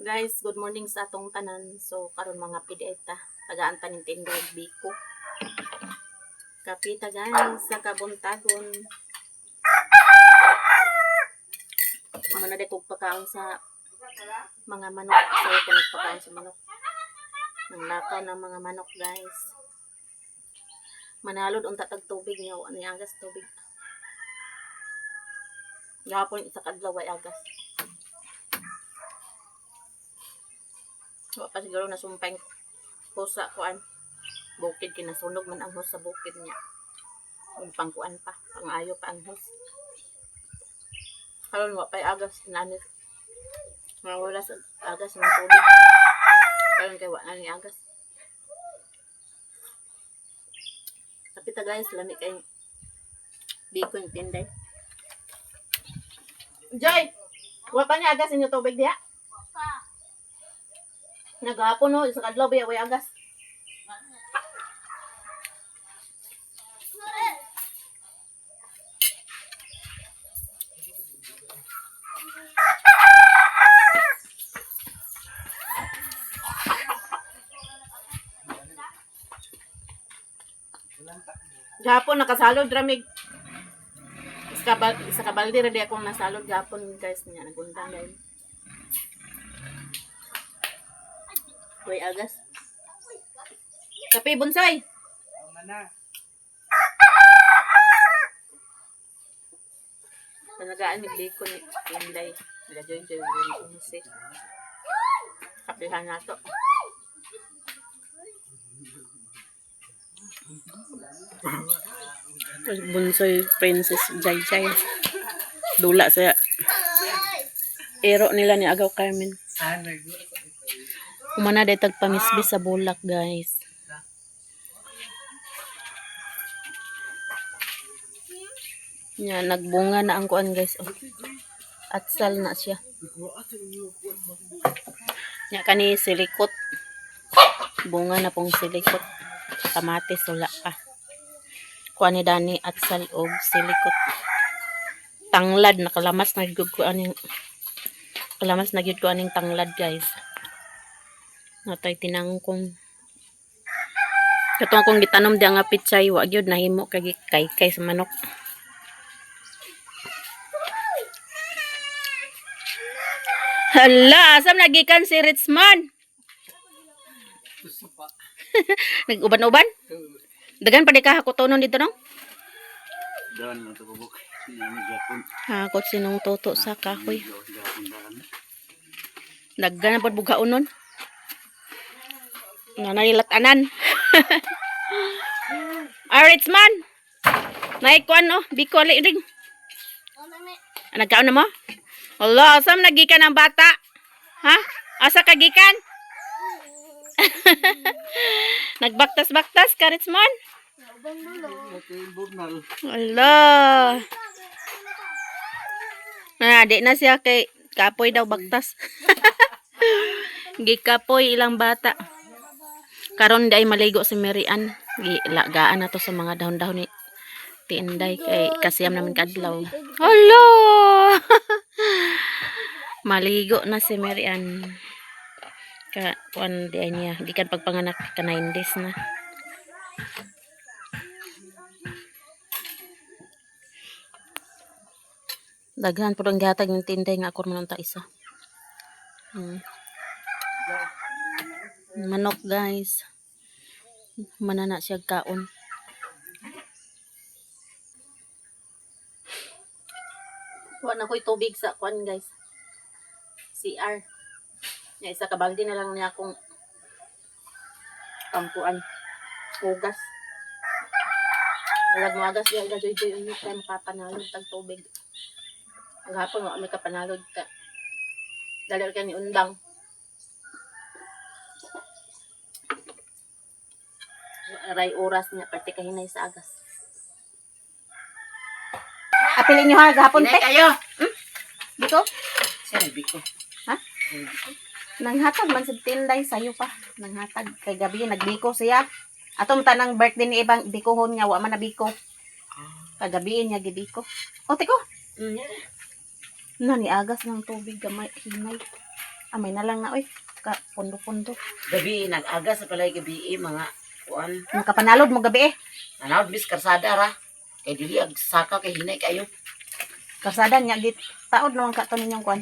Guys, good morning sa atong tanan. So, karon mga pideta, tagaan pa ning tindog biko. Kapita guys, sa kabuntagon. Muna de kog pagkaon sa mga manok. So, ko nagpakaon sa manok. Nang lakaw ng mga manok guys. Manalod unta tag tubig niya, ano yung agas tubig. Gapon sa kadlaw ay agas. So, pa siguro nasumpay pusa kuan. Bukid kinasunog man ang hos sa bukid niya. Yung pangkuan pa, pangayo pa ang hos. Karon wa pay agas nanit. Mawala sa agas ng tubig. Karon kay wa na ni agas. Kapita guys, lami kay biko yung tinday. Joy! Wa pa ni agas inyo tubig diha? Nagahapon no, sa kadlaw ba way agas. Gahapon nakasalod ramig. Sa kabaldi ra di akong nasalod gahapon guys niya nagundang dahil. Way agas. Kape bonsai. Mana? Panagaan ni biko ni Inday. Joy ni si. Kapehan nato. Bonsai Princess Jai Jai. Dula sa ero nila ni Agaw Carmen. Kumana day tagpamisbis sa bulak guys. Nya nagbunga na ang kuan guys. Oh. Atsal na siya. Nya kani silikot. Bunga na pong silikot. Kamatis wala pa. Kuan ni Dani atsal og silikot. Tanglad nakalamas na gyud ko aning kalamas na gyud ko aning tanglad guys. Natay tinangkong. Katong akong gitanom di nga pitsay wa gyud nahimo kay sa manok. Hala, asam nagikan si Ritzman. Nag-uban-uban? Dagan pa di ka hakutonon dito no? Dan mo to bubuk. Sinani gapon. Hakot sinong toto sa kahoy. Daggan na pod bugaon nun. Nanayilatanan. Ritzman. Naikuan no, biko ring. Nagkaon na mo? Allah, asam nagikan ang bata? Ha? Asa kagikan? Nagbaktas-baktas ka, Ritzman? Allah. Di na siya kay kapoy daw baktas. Gikapoy ilang bata. Karon di ay maligo si Marian. Gilagaan na to sa mga dahon-dahon ni Tinday kay kasiyam namin kadlaw. Allah. Maligo na si Marian. Kuan di ay niya gikan pagpanganak ka 9 days na. Daghan pud ang gihatag ng Tinday nga ako man unta isa. Manok guys. Manana siya kaon. Wala ko'y tubig sa kuan guys. CR. Ya, isa kabaldi na lang niya akong kampuan. Hugas. Walag mo agas diya joy ulit tayo makapanalod tag tubig. Ang hapon mo may kapanalod ka. Dalar ka ni undang. Aray oras niya pati kahinay sa agas. Apilin nyo ha, gahapon pe. Kayo. Biko? Siya biko. Ha? Nanghatag man sa Tinday sayo pa. Nanghatag kay gabi nagbiko siya. Atong tanang birthday ni ibang bikohon nga wa man na biko. Kagabi niya gibiko. O tiko. Na ni agas ng tubig gamay hinay. Amay na lang na, oy. Pundo-pundo. Gabi, nag-aga sa palay gabi, mga kuan. Nakapanalod mo gabi eh. Nanawad, bis, karsada ra. Kay dili, saka kay hinay kayo. Kasada niya, git. Taod naman ka to ninyong kwan.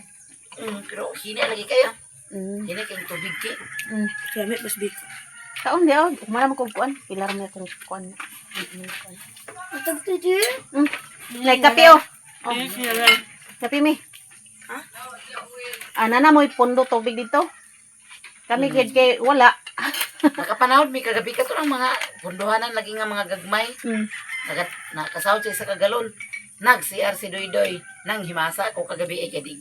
Pero hinay lagi kayo. Mm. Hinay kayong tubig ki. Mm. Kami, mas big. Taon di, oh. Umala mo kong kwan. Pilar mo itong kwan. Mm. Like kape, oh. Oh. Kape, mi. Ana na mo pundo tubig dito. Kami kay wala. Nakapanahod, may kagabi ka to ng mga punduhanan, lagi nga mga gagmay. Mm. Nakasahod siya sa kagalon. Nag-CR si Doy-Doy. Nang himasa ko kagabi ay kaya di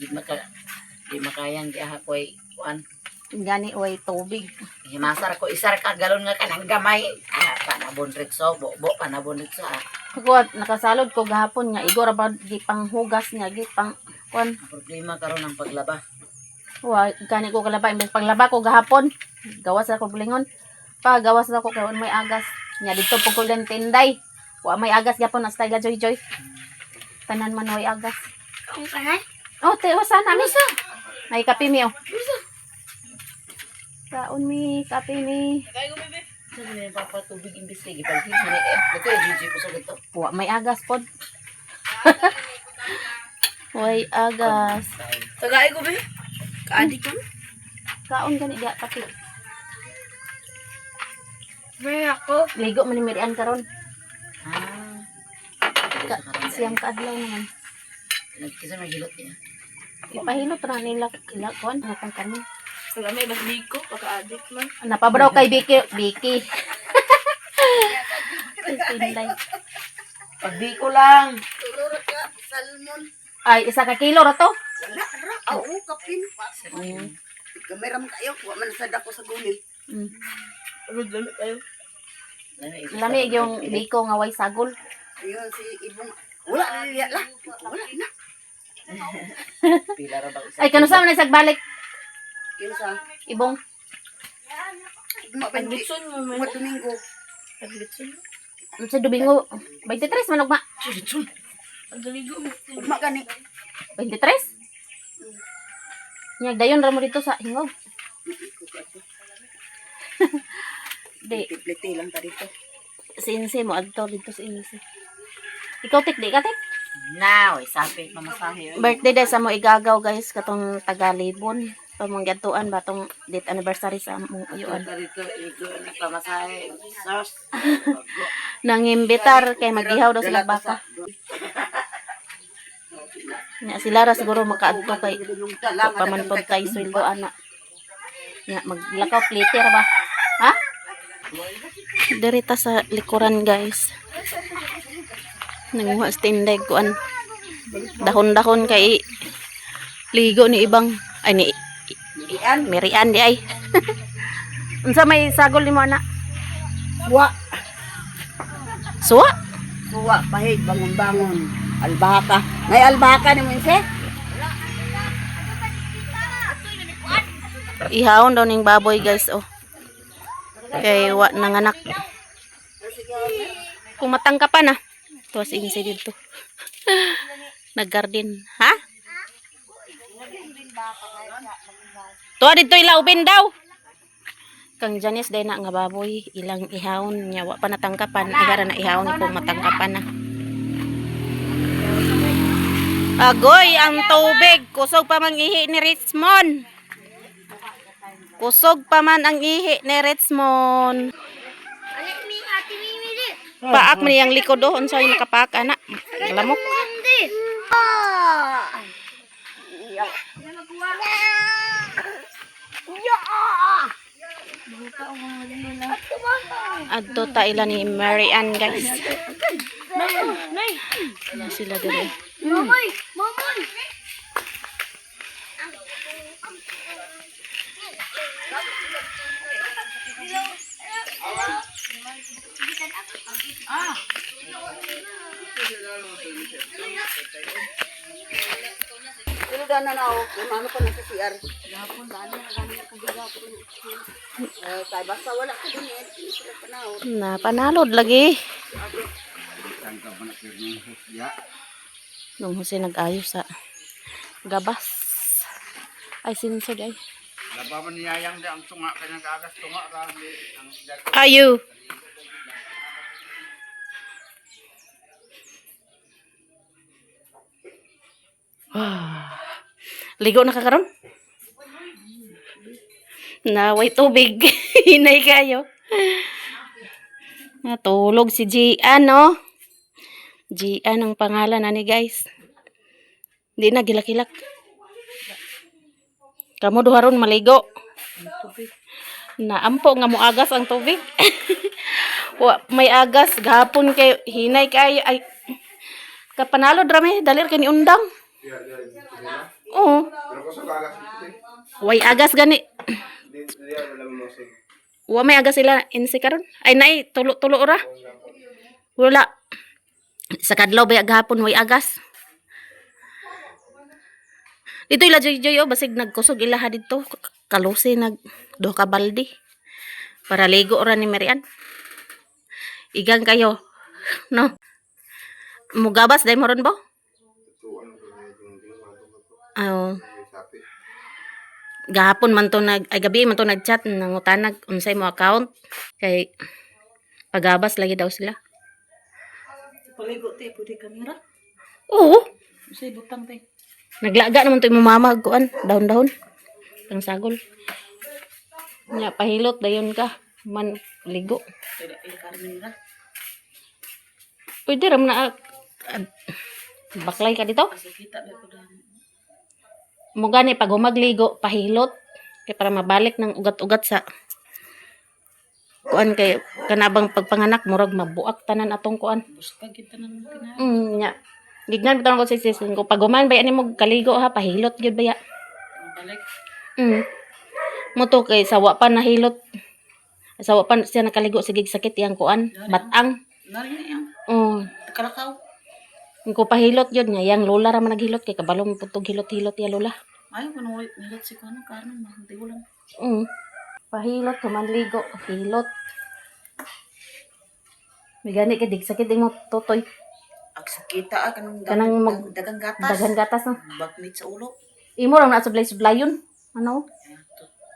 makayang di ahakoy kuan. Gani way tubig. Himasar ko isar ka galon nga kanang gamay. Panabon rikso, bo panabon rikso. Kuwat nakasalod ko gahapon nga igor ba di panghugas nga gi pang kwan. Problema karon ng paglaba. Wa gani ko kalaba imbes paglaba ko gahapon. Gawas ako bulingon. Gawas ako karon may agas. Nya dito pug ko lang tinday. Wa may agas gapon na style Joy Joy. Tanan man way agas. Oh, te sana mi sa. Ay kape mi oh. Kaon mi kape mi. Sabi niya papatubig imbis kay gipalhin ni Ito yung GG ko sa gito. Wa may agas pod. Way agas. Tagay ko be. Kaadi ko. Kaon gani dia kape. May ako. Ligo man ni Mirian karon. Ah. Siyang kaadlaw naman. Nagkisa may hilot niya. Ipahilot ra nila kwan natang kami. Kaya may mas biko, pagka-addict man. Napabraw kay Biki. Tinday. Pag biko lang. Salmon. Ay, isa ka kilo ra to. Wala, ra. Oo, kapin. Kamera mo kayo. Wa man sa dako sa guli. Mm. Lami kayo. Lamig yung Biko nga way sagol. Ayun, si Ibong. Wala na niya lang. Wala na. Pila ra ba isa? Ay, kano sa man nagsag-balik? Yun sa. Ibong. Paglitson mo. Mga Domingo. Sa Domingo, 23 man ugma. Chulitsun. Ugma gani. 23? Nyag dayon ra mo dito sa Hingog. Di, Plete lang ta dito. sinsi mo adto dito sa insi. Ikaw tik di ka tik? Now, isapi pamasahe. Birthday day sa mo igagaw guys katong Tagalibon. Pamanggatuan ba tong date anniversary sa mong uyuan. Dito, ito, pamasahe. Sauce. Nangimbitar kay maghihaw daw sila baka. Nya sila ra siguro makaadto kay pamanpod kay sweldo ana. Nya maglakaw plite ra ba? Ha? Dirita sa likuran guys. Nanguha sa tinday kuan. Dahon-dahon kay ligo ni ibang ay ni Mirian di ay. Unsa may sagol nimo ana? Wa. Suwa? Suwa, pahig, bangon-bangon. Albaka. Ngay albaka ni mo inse? Ihawon daw ning baboy guys oh. Kay wa nanganak. Kung matangkapan na. Tuwas insi dito. Nag-garden. Ha? Tuwa dito ilaubin daw. Kang Janice day na nga baboy. Ilang ihawon niya. Wa pa natangkapan. Igara na ihawon kung matangkapan na. Agoy ang tubig. Kusog pa mang ihi ni Richmond. Kusog pa man ang ihi ni Richmond. Paak man yang likod do. Unsa yung nakapaak anak. Lamok. Adto ta ila ni Mary Ann guys. Sila dito. Mamay! Mamay! Pero dana na ako. Mano pa na sa CR. Gapon, dana na gani ako gagapon. Kay basta wala ko din eh. Sila pa na ako. Na panalod lagi. Nung Jose nag-ayos sa gabas. Ay sinsod ay. Labaman niyayang di ang tunga kanyang kagas tunga ra ang Ayu. Ligo na ka karon? Naway tubig. Hinay kayo. Natulog si Gian, no? Gian ang pangalan na ni guys. Hindi na gilak-gilak. Kamu duharon maligo. Naampo nga mo agas ang tubig. May agas gahapon kay hinay kay ay kapanalo drame dalir kay ni undang. Oo. Way agas gani. Wa may agas sila insi karon. Ay nay tulo-tulo ra. Wala. Sa kadlaw ba gahapon way agas. Dito ila joy oh basig nagkusog ilaha dito. Kalusi nag duha ka balde. Para ligo ra ni Marian. Igang kayo. No. Mugabas day mo ron ba? Gahapon man to gabi man to nagchat nangutanag unsay mo account kay pagabas lagi daw sila. Paligo te pudi kamera. Oo. Say butang te. Naglaga naman to imong mama kuan dahon-dahon. Pang sagol. Nya pahilot dayon ka man ligo. Tidak kamera. Pwede ram na baklay ka dito. Kasi kita ba ko dan. Mo gani pag humagligo pahilot kay para mabalik ng ugat-ugat sa kuan kay kanabang pagpanganak murag mabuak tanan atong kuan. Buskag kita nang tina. Nya. Gignan bitawan ko sa sisin ko pag human ba ani mo kaligo ha pahilot gyud baya. Balik. Mo to kay sawa pa nahilot. Sawa pa siya nakaligo sige sakit yang kuan batang. Nari yang kalakaw. Ko pahilot yun nga yang lola ra man naghilot kay kabalong putog hilot-hilot ya lola. Ay kuno nilot si kuno karno mahal di ulan. Pahilot kumanligo hilot. May gani kay dig sakit mo totoy. Ag sakita Kanang dagang gatas. Dagan gatas no. Bagnit sa ulo. Imo ra na sublay-sublayon. Ano?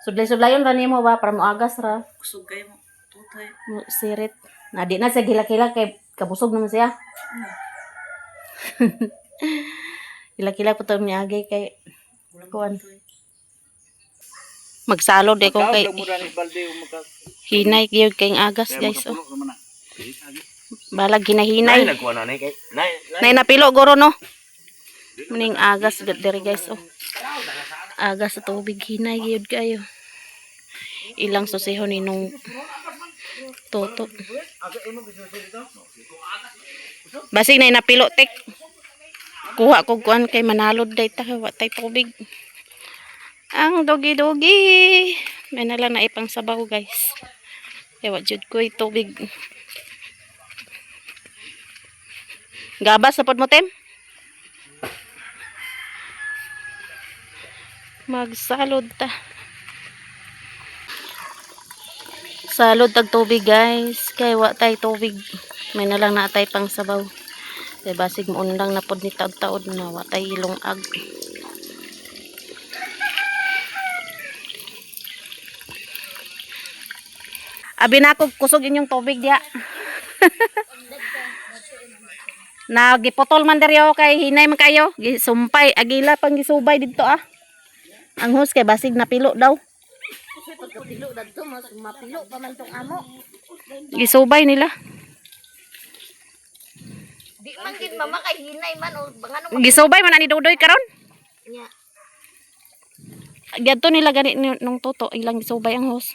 Sublay-sublayon ra nimo ba para mo agas ra. Kusog kayo mo. Tutoy. Mo sirit. Na di na sa gila-gila kay kabusog naman siya. Gila-gila po to niya agay kay kuan. Magsalod ko kay hinay gyud kay agas guys oh. Balag ginahinay. Nay napilo guro no. Muning agas gud diri guys oh. Agas sa tubig hinay gyud kayo. Ilang susihon ninong toto. Basig na napilo tek. Kuha ko kuan kay manalod day ta wa tay tubig. Ang dogi-dogi. May na lang na ipang sabaw guys. Kaya wa jud ko tubig. Gabas sa pod mo tem. Magsalod ta. Salod tag tubig guys. Kay wa tay tubig. May na lang na tay pang sabaw. Kay basig mo undang na pod ni taod-taod na wa tay ilong ag. Abi na ako kusog inyong tubig diya. Nagipotol man deryo kay hinay man kayo. Gisumpay agila pang gisubay dito ah. Ang hus kay basig napilo daw. Pagkapilo dadto mas mapilo pa man tong amo. Gisubay nila. Di man gid mama kay hinay man o bangano Gisubay man ani Dudoy karon. nya. Gadto nila gani nung toto ilang gisubay ang hus.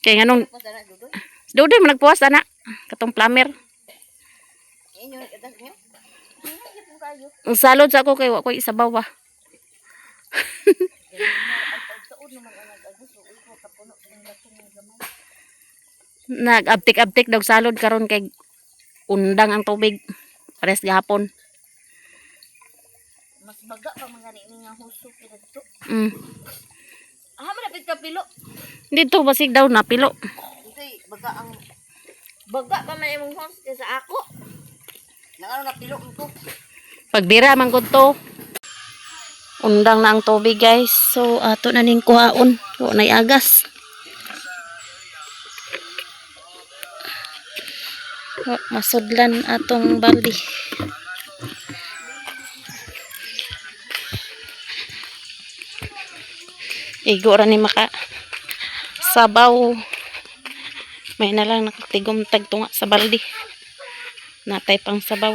Kay nganong Dudoy man nagpuwas ana katong plumber. Inyo katas niyo. Hinay gyud kayo. Ang salod sa ako kay wa ko isabaw ba. Nag-abtik-abtik daw salod karon kay undang ang tubig pares gahapon. Mas baga pa mga ni nga huso dito. Ah, man pagkapilo. Dito basig daw napilo. Kasi baga pa man imong host sa ako. Nang ano napilo ko. Pagbira man gud to. Undang na ang tubig guys. So ato na ning kuhaon. Wa nay agas. Wa masudlan atong baldi. Igo ra ni maka sabaw. May na lang nakatigom tagtunga sa baldi. Natay pang sabaw.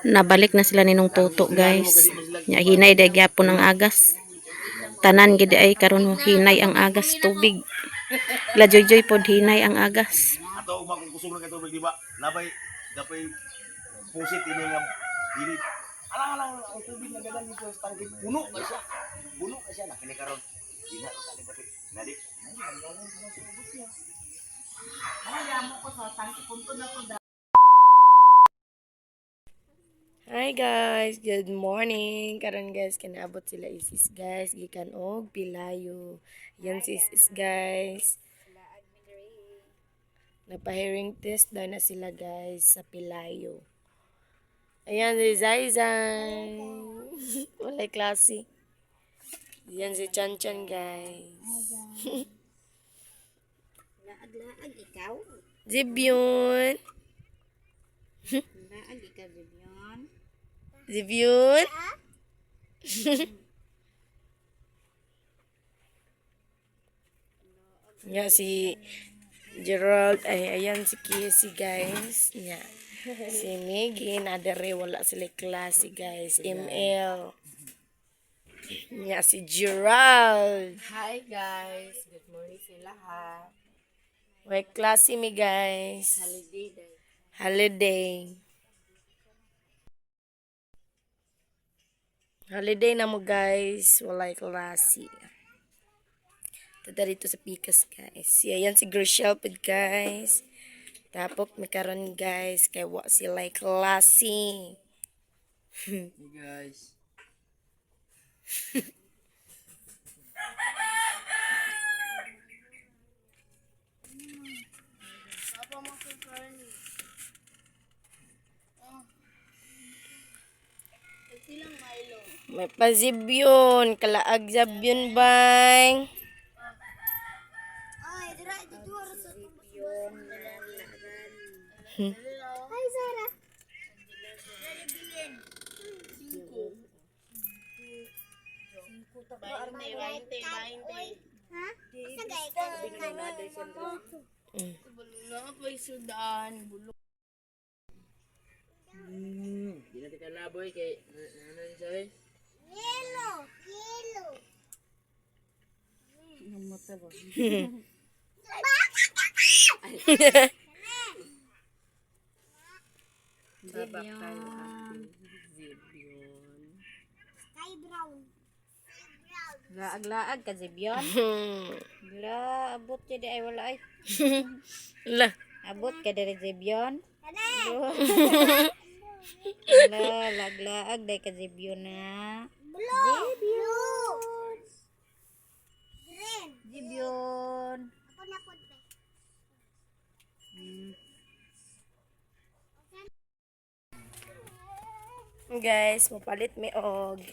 Nabalik na sila ninong tuto guys. Nya hinay day gyapon ang agas. Tanan gid ay karon hinay ang agas tubig. La joy pod hinay ang agas. Ato ug magkusog na katubig di ba? Labay dapay pusit ini nga dili. Alang ang tubig na dagan dito sa tangke puno na siya. Puno na siya na kini karon. Di na ka libat. Nadi. Hi guys, good morning. Karon guys, kinaabot sila isis guys, gikan og Pilayo. Yan si isis guys. Napa-hearing test daw na sila guys sa Pilayo. Ayan si Zaizay. Walay klase. Yan si Chanchan guys. Laag ikaw. Zibyun. Laag ikaw, Vivian. Zibyun. Nga si Gerald, ay ayan si Casey guys. Nga. Si Maggie, nadere wala sila klase guys. ML. Nga si Gerald. Hi guys, good morning sa lahat. May klase mi guys. Holiday day. Holiday. Holiday na mo guys. Walay klase. Tada dito sa Pikas guys. Ayan si Grishel pod guys. Tapos may karon guys. Kaya wa sila klase. Hey guys. May pazibyon. Kalaag zabyon bang. Hi, Zara. Ha? Sagay ka Di na tika laboy kay ano ni say? Yellow. Yellow. Sky brown. Laag ka, Vivian. La, abot ka di ay wala ay. Lah. Abot ka di Vivian. La, laag day ka Vivian na. Blue. Blue. Green. Vivian. Ako na po. Guys, mapalit mi og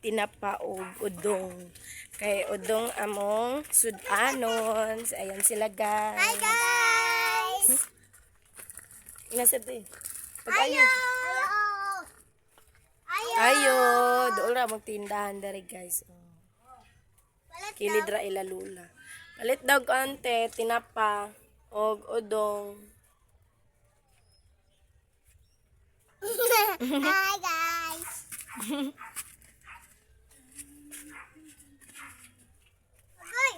tinapa og udong. Kay udong among sudanon. Ayan sila guys. Hi, guys. Nasa to eh. Pag-ayo. Ayo. Ayo. Doon ra mong tindahan dari guys. Oh. Palit Kilid ra ilalula. Palit daw ante, tinapa og udong. Hi, guys. Agoy.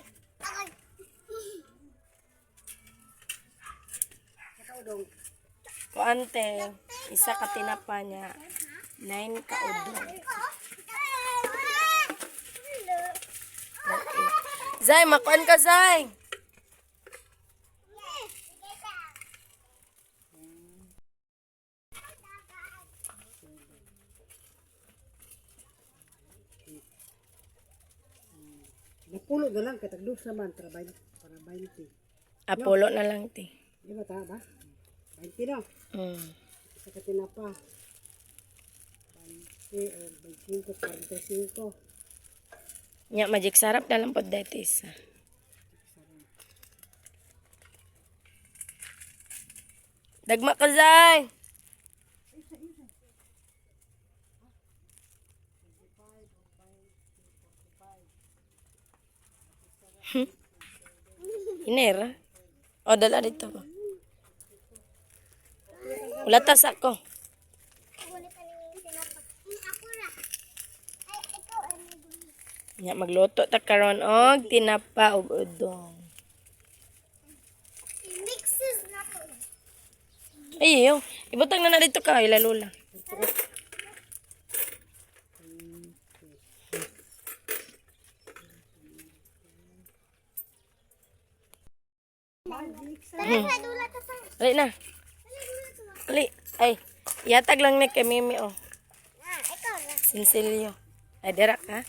Agoy. Kuante, isa ka tinapa niya. 9 ka udong. Okay. Zay, makuan ka, Zay. Napulo na lang, katagdos naman, para 20. Apolo na lang, ti. Di ba ta ba? 20 no? Mm. Sa katinapa. o 25, 45. Nya magic sarap na lang pod dito isa. Dagma ka zay. Iner. O dala dito ko. Wala tas ako. Nya magluto ta karon og tinapa ug udong. Mixes na po. Ayo, ibutang na dito ka ilalula. Tara sa dula ta sa. Ali na. Ali. Ay, yatag lang ni kay Mimi oh. Ikaw na. Sinsilyo. Ay, dira ka.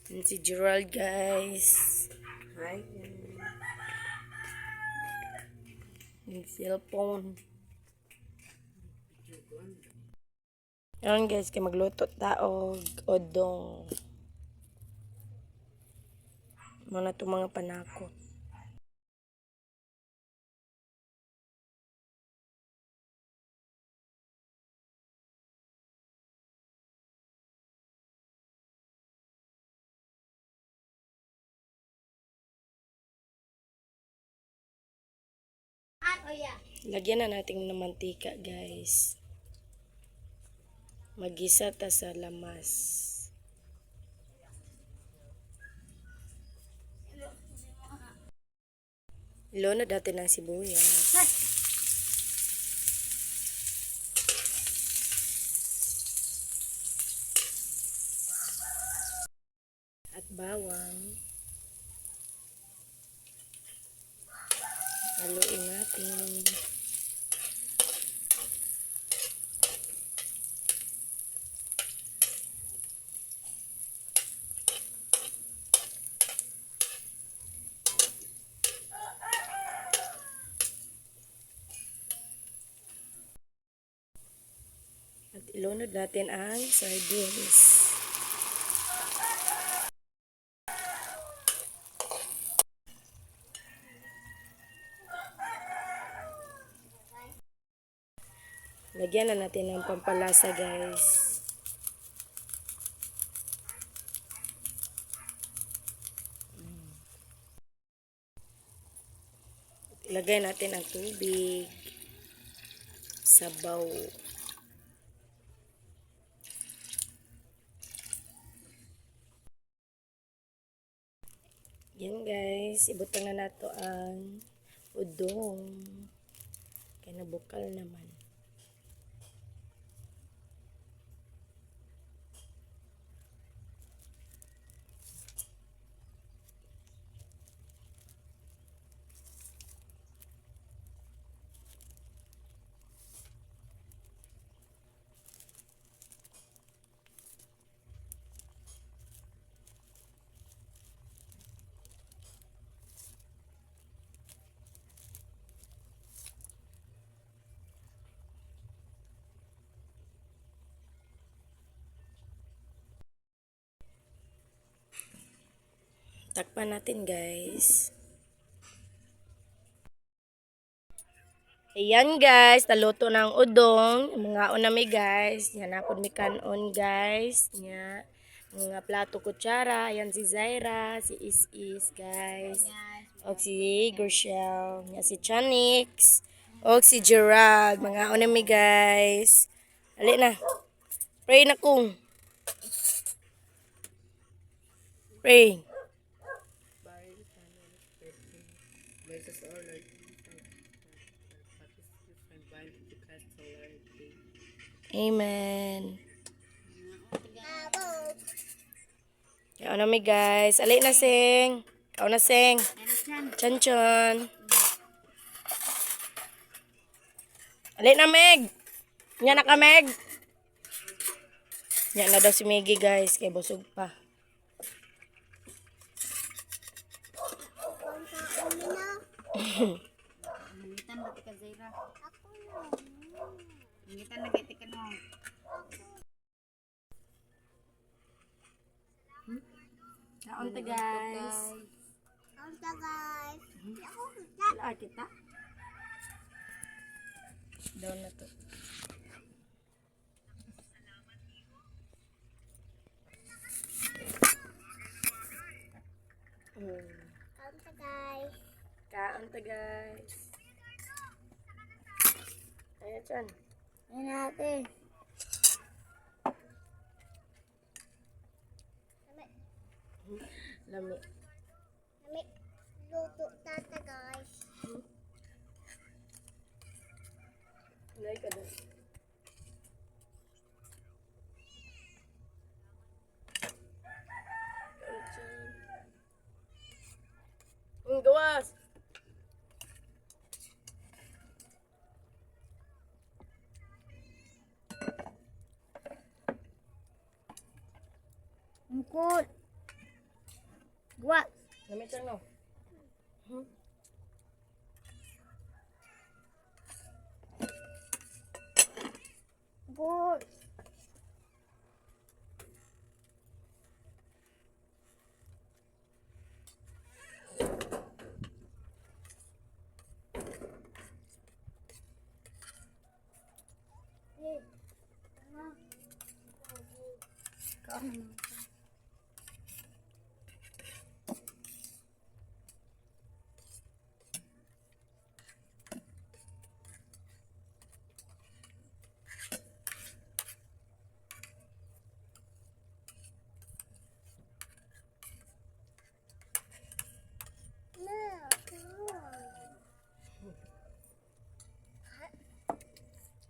Yan si Gerald, guys. Hi. Yung cellphone. Yan guys, kay magluto taog odong. Mga to mga panakot. Lagyan na natin ng mantika, guys. Magisa ta sa lamas. Ilunod natin ng sibuyas. At bawang. Haluin natin. At ilunod natin ang sardines. Lagyan na natin ng pampalasa, guys. Ilagay natin ang tubig. Sabaw. Yan guys, ibutang na nato ang udong. Kaya nabukal naman. Takpan natin, guys. Ayan, guys. Naluto na ang udong. Mga unami, guys. Yan na po mi kanon, guys. Yan. Mga plato kutsara. Ayan si Zaira, si Is-Is, guys. O si Gershel. Yan si Chanix. O si Gerald. Mga unami, guys. Ali na. Pray na kung. Pray. Amen. Kaya na mi guys. Ali na sing. Kau na sing. Chan-chan. Ali na Meg. Nya na ka Meg. Nya na daw si Meggy guys. Kaya busog pa. Mangitan ba ka Zaira? Ako na. Mangitan na gati ka no. Kaon ta guys. Kaon ta guys. Wala kita. Doon na to. Kaon ta guys. Kaon ta guys. Ayan dyan. Ayan natin. Lami. Kami luto tata guys. Lay ka doon. Gawas! Ungkol. Buat. Lamit lang no. Buat.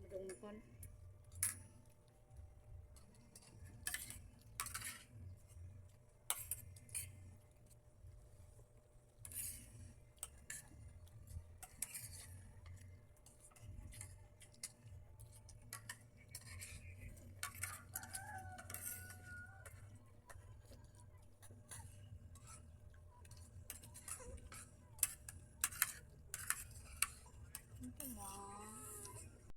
Dungkon.